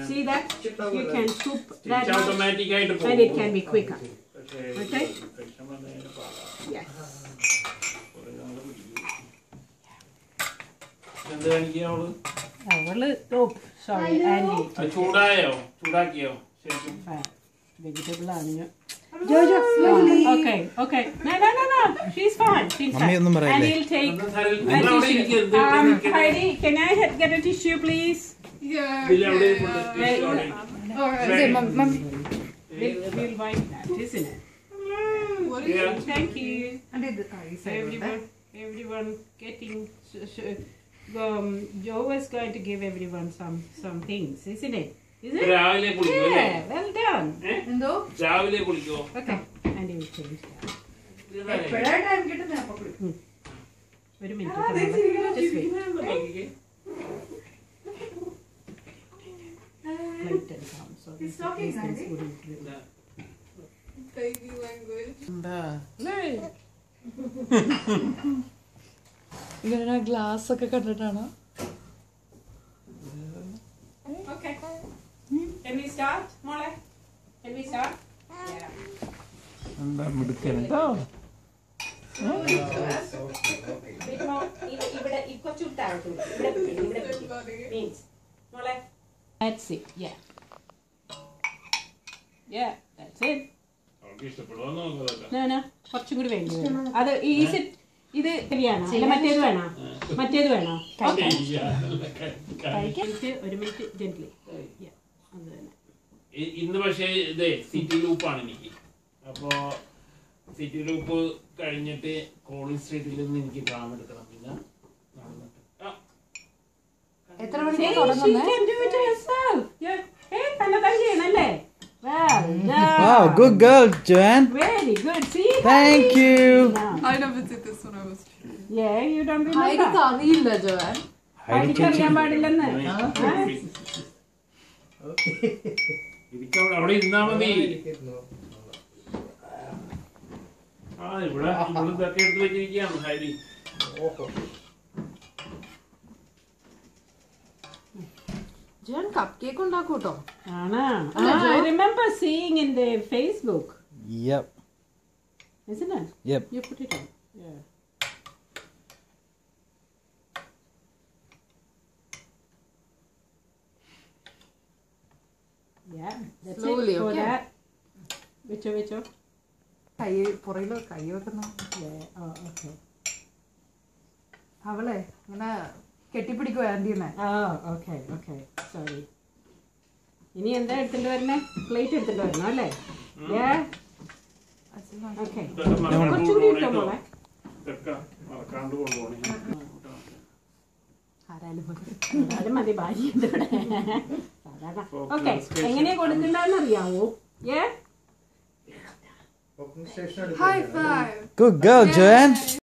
See that? You can scoop that much and it can be quicker. Okay? Yes. Oh, sorry, Andy. Vegetable onion. Jojo, okay. No. She's fine. And he'll take a tissue. Heidi, can I get a tissue, please? Yeah. Mommy. We'll wipe that, isn't it? Thank you. Everyone getting. Joe is going to give everyone some things, isn't it? Is it? Yeah, well done. Okay, and you will change that. Wait a minute. Just wait. Light and calm, so these things wouldn't really. Baby language. ഇങ്ങനെ glass ഒക്കെ കണ്ടിട്ടാണ്. Okay. Can we start, Mole? Can we start? Yeah. എന്താ മിടുക്കനോ? Bit more. ഇവിടെ കുറച്ച് താഴോട്ട്. ഇവിടെ means. Mole. That's it. Yeah. Yeah, that's it. No. കുറച്ചും കൂടി വേണ്ടി വരും. അത് ഇത് ശരിയാണോ? അല്ല മറ്റേത് വേണോ? ഒരു മിനിറ്റ് ജെന്റ്ലി. ഇന്ന് പക്ഷേ ഇതേ സിറ്റി ലൂപ്പാണ് എനിക്ക്. അപ്പോ സിറ്റി ലൂപ്പ് കഴിഞ്ഞിട്ട് കോളിംഗ് സ്ട്രീറ്റിൽ നിന്ന് എനിക്ക് ഡ്രാമ എടുക്കണം. പിന്നെ എത്ര മണിക്ക് തുടങ്ങുന്നത്? Wow, good girl, Joanne. Very good. See? Thank you. I never did this when I was children. Yeah, you don't remember. ഹൈഡിക്ക് അറിയില്ല ജോൻ. അറിയാൻ പാടില്ലെന്ന്. അവിടെ ഇരുന്നാ മതി. ഇവിടെ ഇതൊക്കെ എടുത്ത് വെച്ചിരിക്കുകയാണ് ഹൈഡി. ജോൻ കപ്പ് കേക്ക് ഉണ്ടാക്കും കേട്ടോ. I remember seeing in the Facebook. Yep. Isn't it? Yep. You put it on. Yeah. Yeah. That's Slowly, it for okay. that. Whicho. കൈ പുറയിലോ കൈ വെക്കുന്നു. Yeah. Oh, okay. അവളെ ഇങ്ങനെ കെട്ടിപ്പിടിക്കുക ആന്റിനെ. Oh, okay. Sorry. ഇനി എന്താ എടുത്തിട്ട് വരണേ? പ്ലേറ്റ് എടുത്തിട്ട് വരണം അല്ലേ? Yeah. Okay. കുറച്ചുകൂടി ഇട്ടോ മോളെ. ആരാലും മതി ഭാര്യ. ഓക്കെ, എങ്ങനെയാ കൊടുക്കണ്ടെന്ന് അറിയാവോ? High five. Good girl, Joanne.